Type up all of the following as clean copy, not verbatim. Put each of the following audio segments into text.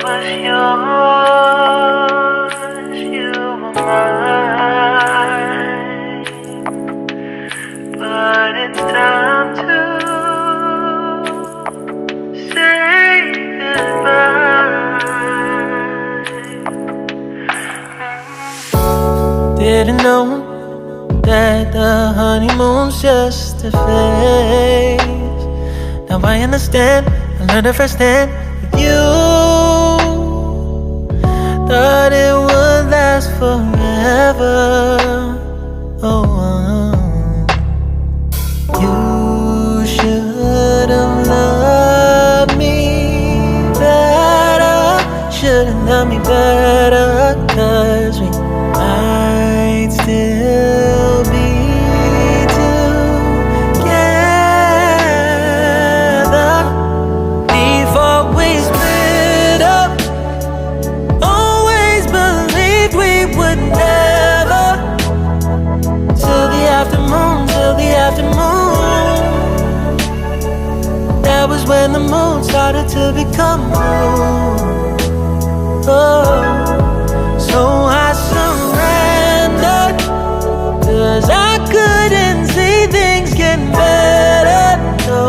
was yours, you were mine. But it's time to say goodbye. Didn't know that the honeymoon's just a phase. Now I understand, I learned it firsthand with you. Thought it would last forever. Oh, you should have loved me better. Should have loved me better, 'cause we might still be together before we split up. Always believed we would never. Till the afternoon, till the afternoon. That was when the moon started to become blue. Oh, so I surrendered, 'cause I couldn't see things getting better. No,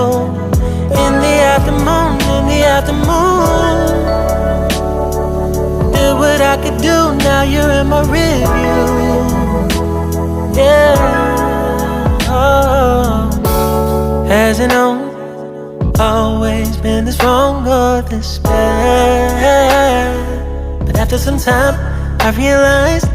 in the afternoon, in the afternoon. Did what I could do, now you're in my review. Yeah, oh. Hasn't always been this wrong or this bad. But after some time, I realized